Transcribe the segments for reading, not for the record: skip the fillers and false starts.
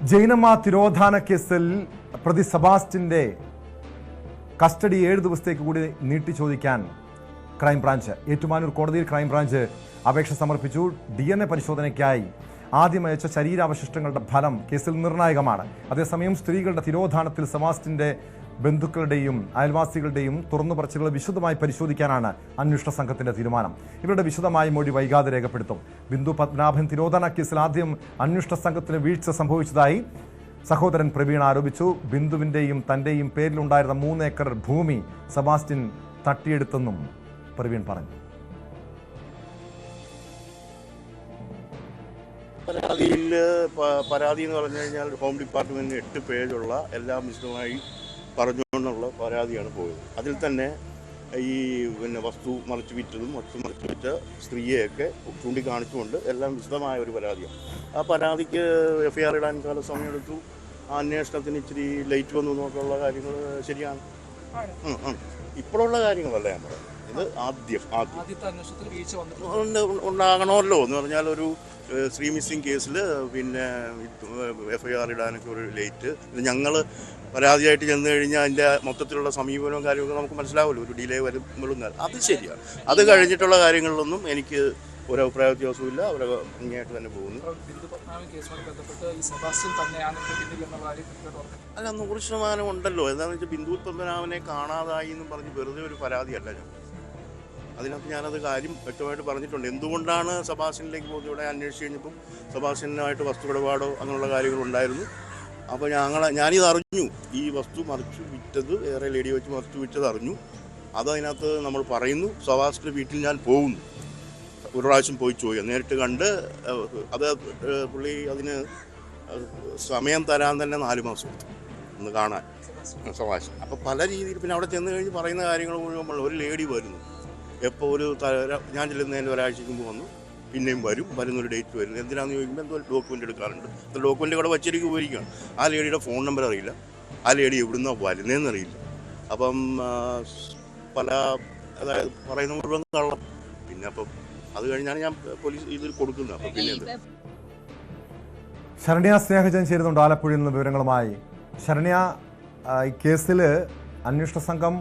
ജൈനമ്മ തിരോധാന കേസിൽ പ്രതി സെബാസ്റ്റ്യന്റെ കസ്റ്റഡി 7 ദിവസത്തേക്ക് കൂടി നീട്ടി ചോദിക്കാൻ ക്രൈംബ്രാഞ്ച് ഏറ്റുമാനൂർ കോടതിയിൽ ക്രൈംബ്രാഞ്ച് അപേക്ഷ സമർപ്പിച്ചു. DNA പരിശോധനയ്ക്കായി ആദ്യം അയച്ച ശരീരാവശിഷ്ടങ്ങളുടെ ഫലം കേസിൽ നിർണായകമാണ്. അതേസമയം സ്ത്രീകളുടെ തിരോധാനത്തിൽ സെബാസ്റ്റ്യന്റെ ബന്ധുക്കളുടെയും അയൽവാസികളുടെയും തുറന്നുപറച്ചിലുകൾ വിശദമായി പരിശോധിക്കാനാണ് അന്വേഷണ സംഘത്തിന്റെ തീരുമാനം. ഇവരുടെ വിശദമായ മൊഴി വൈകാതെ രേഖപ്പെടുത്തും. ബിന്ദു പത്മനാഭൻ തിരോധാന കേസിൽ ആദ്യം അന്വേഷണ സംഘത്തിന് വീഴ്ച സംഭവിച്ചതായി സഹോദരൻ പ്രവീൺ ആരോപിച്ചു. ബിന്ദുവിന്റെയും തന്റെയും പേരിലുണ്ടായിരുന്ന 3 ഏക്കർ ഭൂമി സെബാസ്റ്റ്യൻ തട്ടിയെടുത്തെന്നും പ്രവീൺ പറഞ്ഞു. പരാതി എന്ന് പറഞ്ഞു കഴിഞ്ഞാൽ ഹോം ഡിപ്പാർട്ട്മെന്റിന് 8 പേജുള്ള എല്ലാം വിശദമായി പറഞ്ഞുകൊണ്ടുള്ള പരാതിയാണ് പോയത്. അതിൽ തന്നെ ഈ വസ്തു മറിച്ച് വിറ്റ സ്ത്രീയെയൊക്കെ ചൂണ്ടിക്കാണിച്ചുകൊണ്ട് എല്ലാം വിശദമായ ഒരു പരാതിയാണ്. ആ പരാതിക്ക് FIR ഇടാൻ കാല സമയമെടുത്തു. ആ അന്വേഷണത്തിന് ഇച്ചിരി ലേറ്റ് വന്നു എന്നൊക്കെയുള്ള കാര്യങ്ങൾ ശരിയാണ്. ഇപ്പോഴുള്ള കാര്യങ്ങളല്ല ഞാൻ പറയുന്നത്. ഇത് ആദ്യത്തെ അന്വേഷണത്തിൽ വീഴ്ച ഉണ്ടാകണമല്ലോ എന്ന് പറഞ്ഞാൽ ഒരു സ്ത്രീ മിസ്സിംഗ് കേസിൽ FIR ഇടാനൊക്കെ ഒരു ലേറ്റ്. ഞങ്ങൾ പരാതിയായിട്ട് ചെന്ന് കഴിഞ്ഞാൽ അതിൻ്റെ മൊത്തത്തിലുള്ള സമീപനവും കാര്യമൊക്കെ നമുക്ക് മനസ്സിലാവുമല്ലോ. ഒരു ഡിലേ വരുമ്പോഴും അത് ശരിയാണ്. അത് കഴിഞ്ഞിട്ടുള്ള കാര്യങ്ങളിലൊന്നും എനിക്ക് ഒരു അഭിപ്രായ വ്യത്യാസവും അവർ ഇങ്ങോട്ട് തന്നെ പോകുന്നു. അല്ല, 100% ഉണ്ടല്ലോ. എന്താണെന്ന് വെച്ചാൽ ബിന്ദു പത്മനാഭനെ കാണാതായി എന്നും പറഞ്ഞ് വെറുതെ ഒരു പരാതിയല്ല ഞാൻ. അതിനകത്ത് ഞാനത് കാര്യം വ്യക്തമായിട്ട് പറഞ്ഞിട്ടുണ്ട്. എന്തുകൊണ്ടാണ് സെബാസ്റ്റ്യനിലേക്ക് പോകുന്നത്? ഇവിടെ അന്വേഷിച്ച് കഴിഞ്ഞപ്പം സെബാസ്റ്റ്യനുമായിട്ട് വസ്തുവിടപാടോ അങ്ങനെയുള്ള കാര്യങ്ങളുണ്ടായിരുന്നു. അപ്പോൾ ഞാനിത് അറിഞ്ഞു. ഈ വസ്തു മറിച്ച് വിറ്റത് വേറെ ലേഡിയെ വെച്ച് മറിച്ച് വിറ്റത് അറിഞ്ഞു. അതതിനകത്ത് നമ്മൾ പറയുന്നു. സെബാസ്റ്റ്യൻ്റെ വീട്ടിൽ ഞാൻ പോകുന്നു. ഒരു പ്രാവശ്യം പോയി ചോദിക്കാം, നേരിട്ട് കണ്ട്. അത് പുള്ളി അതിന് സമയം തരാൻ തന്നെ 4 മാസം എടുത്തു ഒന്ന് കാണാൻ സെബാസ്റ്റ്യൻ. അപ്പോൾ പല രീതിയിൽ പിന്നെ അവിടെ ചെന്ന് കഴിഞ്ഞ് പറയുന്ന കാര്യങ്ങൾ മുഴുവൻ ഒരു ലേഡി വരുന്നു. എപ്പോൾ ഞാൻ ചെല്ലുന്നതിൻ്റെ ഒരാഴ്ചയ്ക്ക് മുമ്പ് വന്നു, പിന്നെയും വരുന്നൊരു ഡേറ്റ് വരുന്നു. എന്തിനാണെന്ന് ചോദിക്കുമ്പോൾ എന്തോ ഡോക്യുമെൻ്റ് എടുക്കാറുണ്ട്. ഡോക്യുമെൻ്റ് ഇവിടെ വച്ചിരിക്കും പോയിരിക്കുകയാണ്. ആ ലേഡിയുടെ ഫോൺ നമ്പർ അറിയില്ല. ആ ലേഡി എവിടുന്നാണ് വരുന്നതെന്ന് അറിയില്ല. അപ്പം പല അതായത് പറയുന്ന മുഴുവൻ കള്ളം. പിന്നെ അപ്പം അത് കഴിഞ്ഞാണ് ഞാൻ പോലീസ് ഇതിൽ കൊടുക്കുന്നത്. അപ്പം പിന്നെ ശരണ്യ സ്നേഹജൻ ചേരുന്നുണ്ട് ആലപ്പുഴയിൽ നിന്ന് വിവരങ്ങളുമായി. ശരണ്യ, ഈ കേസിൽ അന്വേഷണ സംഘം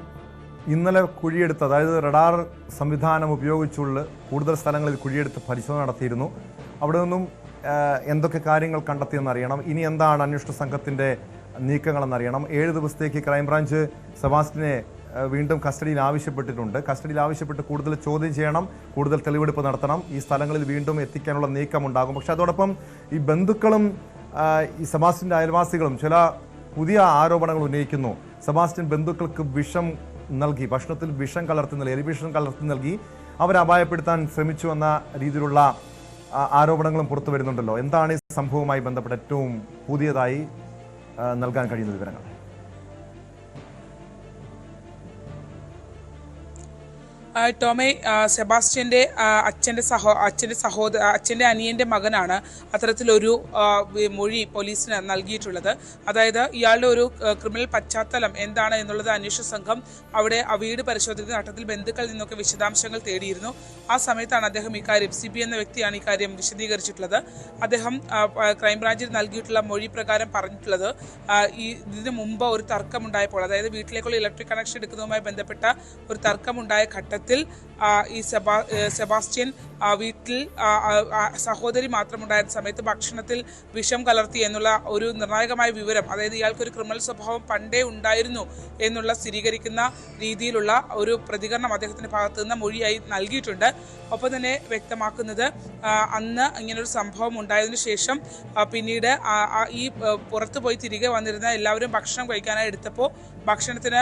ഇന്നലെ കുഴിയെടുത്ത്, അതായത് റഡാർ സംവിധാനം ഉപയോഗിച്ചുള്ള കൂടുതൽ സ്ഥലങ്ങളിൽ കുഴിയെടുത്ത് പരിശോധന നടത്തിയിരുന്നു. അവിടെ നിന്നും എന്തൊക്കെ കാര്യങ്ങൾ കണ്ടെത്തിയെന്നറിയണം. ഇനി എന്താണ് അന്വേഷണ സംഘത്തിൻ്റെ നീക്കങ്ങളെന്നറിയണം. 7 ദിവസത്തേക്ക് ക്രൈംബ്രാഞ്ച് സെബാസ്റ്റ്യനെ വീണ്ടും കസ്റ്റഡിയിൽ ആവശ്യപ്പെട്ടിട്ടുണ്ട്. കസ്റ്റഡിയിൽ ആവശ്യപ്പെട്ട് കൂടുതൽ ചോദ്യം ചെയ്യണം, കൂടുതൽ തെളിവെടുപ്പ് നടത്തണം. ഈ സ്ഥലങ്ങളിൽ വീണ്ടും എത്തിക്കാനുള്ള നീക്കമുണ്ടാകും. പക്ഷേ അതോടൊപ്പം ഈ ബന്ധുക്കളും ഈ സെബാസ്റ്റ്യൻ്റെ അയൽവാസികളും ചില പുതിയ ആരോപണങ്ങൾ ഉന്നയിക്കുന്നു. സെബാസ്റ്റ്യൻ ബന്ധുക്കൾക്ക് വിഷം നൽകി, ഭക്ഷണത്തിൽ വിഷം കലർത്തി നൽകി, എലിവിഷം കലർത്തി നൽകി അവരെ അപായപ്പെടുത്താൻ ശ്രമിച്ചു എന്ന രീതിയിലുള്ള ആരോപണങ്ങളും പുറത്തു വരുന്നുണ്ടല്ലോ. എന്താണ് ഈ സംഭവവുമായി ബന്ധപ്പെട്ട് ഏറ്റവും പുതിയതായി നൽകാൻ കഴിയുന്ന വിവരങ്ങൾ? ടോമേ, സെബാസ്റ്റ്യന്റെ അച്ഛന്റെ അനിയന്റെ മകനാണ് അത്തരത്തിലൊരു മൊഴി പോലീസിന് നൽകിയിട്ടുള്ളത്. അതായത് ഇയാളുടെ ഒരു ക്രിമിനൽ പശ്ചാത്തലം എന്താണ് എന്നുള്ളത് അന്വേഷണ സംഘം അവിടെ വീട് പരിശോധിക്കുന്ന ഘട്ടത്തിൽ ബന്ധുക്കളിൽ നിന്നൊക്കെ വിശദാംശങ്ങൾ തേടിയിരുന്നു. ആ സമയത്താണ് അദ്ദേഹം ഇക്കാര്യം, CB എന്ന വ്യക്തിയാണ് ഇക്കാര്യം വിശദീകരിച്ചിട്ടുള്ളത്. അദ്ദേഹം ക്രൈംബ്രാഞ്ചിൽ നൽകിയിട്ടുള്ള മൊഴി പ്രകാരം പറഞ്ഞിട്ടുള്ളത്, ഇതിന് മുമ്പ് ഒരു തർക്കമുണ്ടായപ്പോൾ, അതായത് വീട്ടിലേക്കുള്ള ഇലക്ട്രിക് കണക്ഷൻ എടുക്കുന്നതുമായി ബന്ധപ്പെട്ട ഒരു തർക്കമുണ്ടായ ഘട്ടത്തിൽ ഈ സെബാസ്റ്റ്യൻ വീട്ടിൽ സഹോദരി മാത്രമുണ്ടായിരുന്ന സമയത്ത് ഭക്ഷണത്തിൽ വിഷം കലർത്തി എന്നുള്ള ഒരു നിർണായകമായ വിവരം, അതായത് ഇയാൾക്കൊരു ക്രിമിനൽ സ്വഭാവം പണ്ടേ ഉണ്ടായിരുന്നു എന്നുള്ള സ്ഥിരീകരിക്കുന്ന രീതിയിലുള്ള ഒരു പ്രതികരണം അദ്ദേഹത്തിന്റെ ഭാഗത്ത് നിന്ന് മൊഴിയായി നൽകിയിട്ടുണ്ട്. ഒപ്പം തന്നെ വ്യക്തമാക്കുന്നത്, അന്ന് ഇങ്ങനൊരു സംഭവം ഉണ്ടായതിനു ശേഷം പിന്നീട് ഈ പുറത്തു പോയി തിരികെ വന്നിരുന്ന എല്ലാവരും ഭക്ഷണം കഴിക്കാനായി എടുത്തപ്പോൾ ഭക്ഷണത്തിന്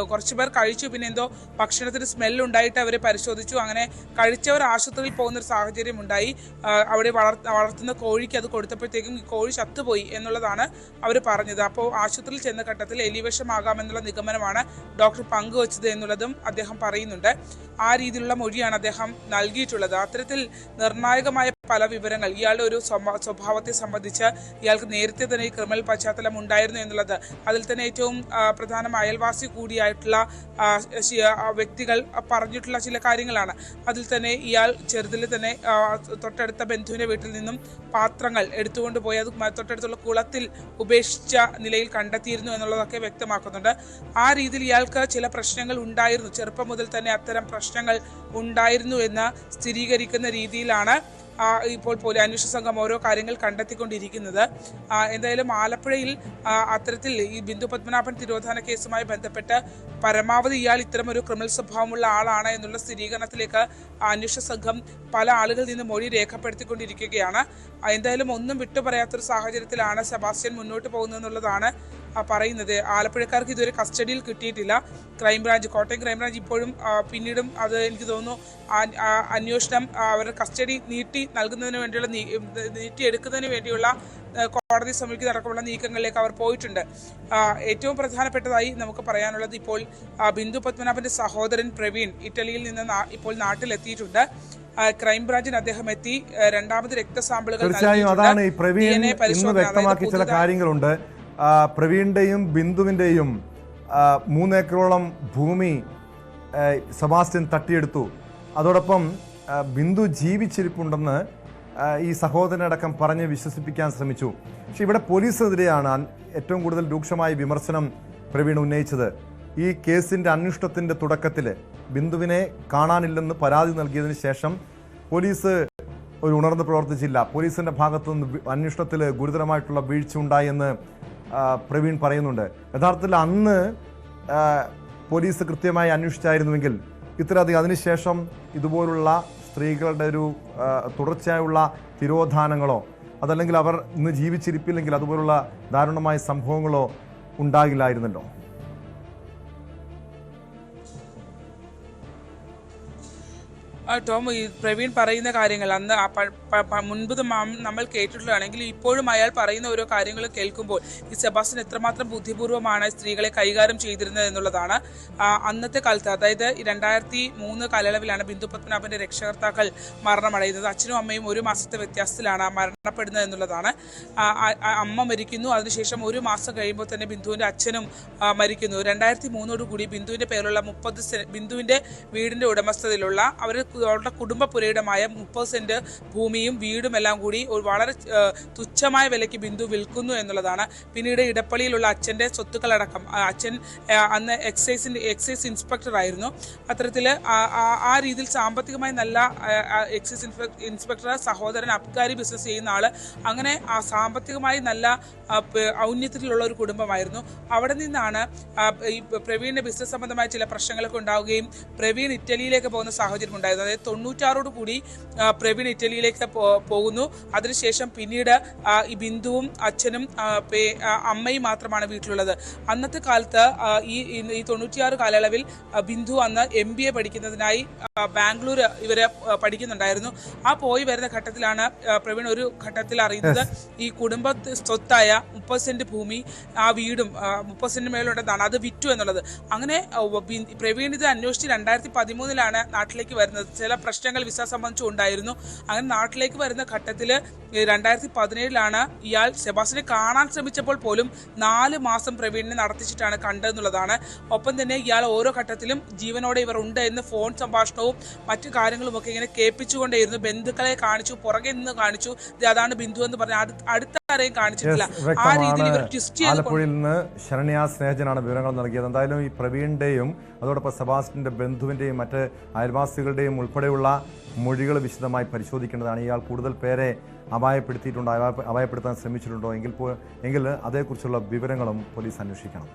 കുറച്ചു പേർ കഴിച്ചു. പിന്നെ എന്തോ ഭക്ഷണത്തിന് സ്മെല്ലുണ്ടായിട്ട് അവരെ പരിശോധിച്ചു. അങ്ങനെ കഴിച്ചവർ ആശുപത്രിയിൽ പോകുന്നൊരു സാഹചര്യം ഉണ്ടായി. അവിടെ വളർത്തുന്ന കോഴിക്ക് അത് കൊടുത്തപ്പോഴത്തേക്കും ഈ കോഴി ചത്തുപോയി എന്നുള്ളതാണ് അവർ പറഞ്ഞത്. അപ്പോൾ ആശുപത്രിയിൽ ചെന്ന ഘട്ടത്തിൽ എലിവിഷമാകാമെന്നുള്ള നിഗമനമാണ് ഡോക്ടർ പങ്കുവച്ചത് എന്നുള്ളതും അദ്ദേഹം പറയുന്നുണ്ട്. ആ രീതിയിലുള്ള മൊഴിയാണ് അദ്ദേഹം നൽകിയിട്ടുള്ളത്. അത്തരത്തിൽ നിർണായകമായ പല വിവരങ്ങൾ ഇയാളുടെ ഒരു സ്വഭാവത്തെ സംബന്ധിച്ച് ഇയാൾക്ക് നേരത്തെ തന്നെ ഈ ക്രിമിനൽ പശ്ചാത്തലം ഉണ്ടായിരുന്നു എന്നുള്ളത്, അതിൽ തന്നെ ഏറ്റവും പ്രധാനം അയൽവാസി കൂടിയായിട്ടുള്ള വ്യക്തികൾ പറഞ്ഞിട്ടുള്ള ചില കാര്യങ്ങളാണ്. അതിൽ തന്നെ ഇയാൾ ചെറുതിൽ തന്നെ തൊട്ടടുത്ത ബന്ധുവിൻ്റെ വീട്ടിൽ നിന്നും പാത്രങ്ങൾ എടുത്തുകൊണ്ട് പോയി അത് തൊട്ടടുത്തുള്ള കുളത്തിൽ ഉപേക്ഷിച്ച നിലയിൽ കണ്ടെത്തിയിരുന്നു എന്നുള്ളതൊക്കെ വ്യക്തമാക്കുന്നുണ്ട്. ആ രീതിയിൽ ഇയാൾക്ക് ചില പ്രശ്നങ്ങൾ ഉണ്ടായിരുന്നു, ചെറുപ്പം മുതൽ തന്നെ അത്തരം പ്രശ്നങ്ങൾ ഉണ്ടായിരുന്നു എന്ന് സ്ഥിരീകരിക്കുന്ന രീതിയിലാണ് ഇപ്പോൾ അന്വേഷണ സംഘം ഓരോ കാര്യങ്ങൾ കണ്ടെത്തിക്കൊണ്ടിരിക്കുന്നത്. എന്തായാലും ആലപ്പുഴയിൽ അത്തരത്തിൽ ഈ ബിന്ദു പത്മനാഭൻ തിരോധാന കേസുമായി ബന്ധപ്പെട്ട് പരമാവധി ഇയാൾ ഇത്തരം ഒരു ക്രിമിനൽ സ്വഭാവമുള്ള ആളാണ് എന്നുള്ള സ്ഥിരീകരണത്തിലേക്ക് അന്വേഷണ സംഘം പല ആളുകളിൽ നിന്ന് മൊഴി രേഖപ്പെടുത്തിക്കൊണ്ടിരിക്കുകയാണ്. എന്തായാലും ഒന്നും വിട്ടുപറയാത്തൊരു സാഹചര്യത്തിലാണ് സെബാസ്റ്റ്യൻ മുന്നോട്ട് പോകുന്നതെന്നുള്ളതാണ് പറയുന്നത്. ആലപ്പുഴക്കാർക്ക് ഇതുവരെ കസ്റ്റഡിയിൽ കിട്ടിയിട്ടില്ല. ക്രൈംബ്രാഞ്ച്, കോട്ടയം ക്രൈംബ്രാഞ്ച് ഇപ്പോഴും പിന്നീടും അത് എനിക്ക് തോന്നുന്നു അന്വേഷണം അവരുടെ കസ്റ്റഡി നൽകുന്നതിന് വേണ്ടിയുള്ള നീട്ടിയെടുക്കുന്നതിന് വേണ്ടിയുള്ള കോടതി സമീപിക്കുന്ന അടക്കമുള്ള നീക്കങ്ങളിലേക്ക് അവർ പോയിട്ടുണ്ട്. ഏറ്റവും പ്രധാനപ്പെട്ടതായി നമുക്ക് പറയാനുള്ളത് ഇപ്പോൾ ബിന്ദു പത്മനാഭന്റെ സഹോദരൻ പ്രവീൺ ഇറ്റലിയിൽ നിന്ന് ഇപ്പോൾ നാട്ടിലെത്തിയിട്ടുണ്ട്. ക്രൈംബ്രാഞ്ചിന് അദ്ദേഹം എത്തി രണ്ടാമത് രക്തസാമ്പിളുകൾ തീർച്ചയായും അതാണ് ഈ പ്രവീൺ ഇന്ന് വ്യക്തമാക്കിയ ചില കാര്യങ്ങളുണ്ട്. പ്രവീണിന്റെയും ബിന്ദുവിന്റെയും 3 ഏക്കറോളം ഭൂമി സെബാസ്റ്റ്യൻ തട്ടിയെടുത്തു. അതോടൊപ്പം ബിന്ദു ജീവിച്ചിരിപ്പുണ്ടെന്ന് ഈ സഹോദരനടക്കം പറഞ്ഞ് വിശ്വസിപ്പിക്കാൻ ശ്രമിച്ചു. പക്ഷെ ഇവിടെ പോലീസിനെതിരെയാണ് ഏറ്റവും കൂടുതൽ രൂക്ഷമായ വിമർശനം പ്രവീൺ ഉന്നയിച്ചത്. ഈ കേസിൻ്റെ അന്വേഷണത്തിൻ്റെ തുടക്കത്തിൽ ബിന്ദുവിനെ കാണാനില്ലെന്ന് പരാതി നൽകിയതിന് ശേഷം പോലീസ് ഒരു ഉണർന്ന് പ്രവർത്തിച്ചില്ല. പോലീസിൻ്റെ ഭാഗത്തുനിന്ന് അന്വേഷണത്തിൽ ഗുരുതരമായിട്ടുള്ള വീഴ്ച ഉണ്ടായെന്ന് പ്രവീൺ പറയുന്നുണ്ട്. യഥാർത്ഥത്തിൽ അന്ന് പോലീസ് കൃത്യമായി അന്വേഷിച്ചായിരുന്നുവെങ്കിൽ ഇത്രയധികം അതിനുശേഷം ഇതുപോലുള്ള സ്ത്രീകളുടെ ഒരു തുടർച്ചയായുള്ള തിരോധാനങ്ങളോ അതല്ലെങ്കിൽ അവർ ഇന്ന് ജീവിച്ചിരിപ്പില്ലെങ്കിൽ അതുപോലുള്ള ദാരുണമായ സംഭവങ്ങളോ ഉണ്ടാകില്ലായിരുന്നല്ലോ. ടോം, ഈ പ്രവീൺ പറയുന്ന കാര്യങ്ങൾ അന്ന് മുൻപ് നമ്മൾ കേട്ടിട്ടുള്ളതാണെങ്കിൽ ഇപ്പോഴും അയാൾ പറയുന്ന ഓരോ കാര്യങ്ങൾ കേൾക്കുമ്പോൾ ഈ സെബാസ്റ്റ്യൻ എത്രമാത്രം ബുദ്ധിപൂർവ്വമാണ് സ്ത്രീകളെ കൈകാര്യം ചെയ്തിരുന്നത് എന്നുള്ളതാണ്. അന്നത്തെ കാലത്ത്, അതായത് 2003 കാലയളവിലാണ് ബിന്ദു പത്മനാഭന്റെ രക്ഷകർത്താക്കൾ മരണമടയുന്നത്. അച്ഛനും അമ്മയും 1 മാസത്തെ വ്യത്യാസത്തിലാണ് മരണപ്പെടുന്നത് എന്നുള്ളതാണ്. അമ്മ മരിക്കുന്നു, അതിനുശേഷം 1 മാസം കഴിയുമ്പോൾ തന്നെ ബിന്ദുവിന്റെ അച്ഛനും മരിക്കുന്നു. 2003 ബിന്ദുവിന്റെ പേരിലുള്ള 30 ബിന്ദുവിന്റെ വീടിന്റെ ഉടമസ്ഥതയിലുള്ള അവരുടെ കുടുംബ പുരയിടമായ 30 സെന്റ് ഭൂമിയും വീടും എല്ലാം കൂടി ഒരു വളരെ തുച്ഛമായ വിലയ്ക്ക് ബിന്ദു വിൽക്കുന്നു എന്നുള്ളതാണ്. പിന്നീട് ഇടപ്പള്ളിയിലുള്ള അച്ഛൻ്റെ സ്വത്തുക്കളടക്കം, അച്ഛൻ അന്ന് എക്സൈസ് ഇൻസ്പെക്ടർ ആയിരുന്നു. അത്തരത്തിൽ ആ രീതിയിൽ സാമ്പത്തികമായി നല്ല എക്സൈസ് ഇൻസ്പെക്ടർ, സഹോദരൻ അബ്കാരി ബിസിനസ് ചെയ്യുന്ന ആള്, അങ്ങനെ ആ സാമ്പത്തികമായി നല്ല ഔന്നത്യത്തിലുള്ള ഒരു കുടുംബമായിരുന്നു. അവിടെ നിന്നാണ് ഈ പ്രവീണിന്റെ ബിസിനസ് സംബന്ധമായ ചില പ്രശ്നങ്ങളൊക്കെ ഉണ്ടാവുകയും പ്രവീൺ ഇറ്റലിയിലേക്ക് പോകുന്ന സാഹചര്യം ഉണ്ടായിരുന്നു. അതായത് 96 പ്രവീൺ ഇറ്റലിയിലേക്ക് പോകുന്നു. അതിനുശേഷം പിന്നീട് ഈ ബിന്ദുവും അച്ഛനും അമ്മയും മാത്രമാണ് വീട്ടിലുള്ളത്. അന്നത്തെ കാലത്ത് ഈ 96 കാലയളവിൽ ബിന്ദു അന്ന് MBA പഠിക്കുന്നതിനായി ബാംഗ്ലൂർ ഇവരെ പഠിക്കുന്നുണ്ടായിരുന്നു. ആ പോയി വരുന്ന ഘട്ടത്തിലാണ് പ്രവീൺ ഒരു ഘട്ടത്തിൽ അറിയുന്നത് ഈ കുടുംബ സ്വത്തായ 30 സെന്റ് ഭൂമി, ആ വീടും 30 സെന്റ് മേലുണ്ടെന്നാണ്, അത് വിറ്റു എന്നുള്ളത്. അങ്ങനെ പ്രവീൺ ഇത് അന്വേഷിച്ച് 2013 നാട്ടിലേക്ക് വരുന്നത്. ചില പ്രശ്നങ്ങൾ വിസ സംബന്ധിച്ചും ഉണ്ടായിരുന്നു. അങ്ങനെ നാട്ടിലേക്ക് വരുന്ന ഘട്ടത്തിൽ 2017 ഇയാൾ സെബാസ്റ്റ്യനെ കാണാൻ ശ്രമിച്ചപ്പോൾ പോലും 4 മാസം പ്രവീണിനെ നടത്തിച്ചിട്ടാണ് കണ്ടതെന്നുള്ളതാണ്. ഒപ്പം തന്നെ ഇയാൾ ഓരോ ഘട്ടത്തിലും ജീവനോടെ ഇവർ ഉണ്ട് എന്ന് ഫോൺ സംഭാഷണവും മറ്റു കാര്യങ്ങളുമൊക്കെ ഇങ്ങനെ കേൾപ്പിച്ചുകൊണ്ടേയിരുന്നു. ബന്ധുക്കളെ കാണിച്ചു, പുറകെ നിന്ന് കാണിച്ചു, അതാണ് ബിന്ദു എന്ന് പറഞ്ഞ അടുത്ത ആരെയും കാണിച്ചിട്ടില്ല. ആ രീതിയിൽ ഇവർ ട്വിസ്റ്റ് ചെയ്ത്. ആലപ്പുഴയിൽ നിന്ന് ശരണ്യ സ്നേഹജനാണ് വിവരങ്ങൾ നൽകിയത്. എന്തായാലും ഈ പ്രവീണിന്റെയും അതോടൊപ്പം സെബാസ്റ്റ്യന്റെ ബന്ധുവിന്റെയും മറ്റ് അയൽവാസികളുടെയും ഉൾപ്പെടെയുള്ള മൊഴികൾ വിശദമായി പരിശോധിക്കേണ്ടതാണ്. ഇയാൾ കൂടുതൽ പേരെ അപായപ്പെടുത്തിയിട്ടുണ്ടോ, അപായപ്പെടുത്താൻ ശ്രമിച്ചിട്ടുണ്ടോ എങ്കിൽ അതേക്കുറിച്ചുള്ള വിവരങ്ങളും പോലീസ് അന്വേഷിക്കണം.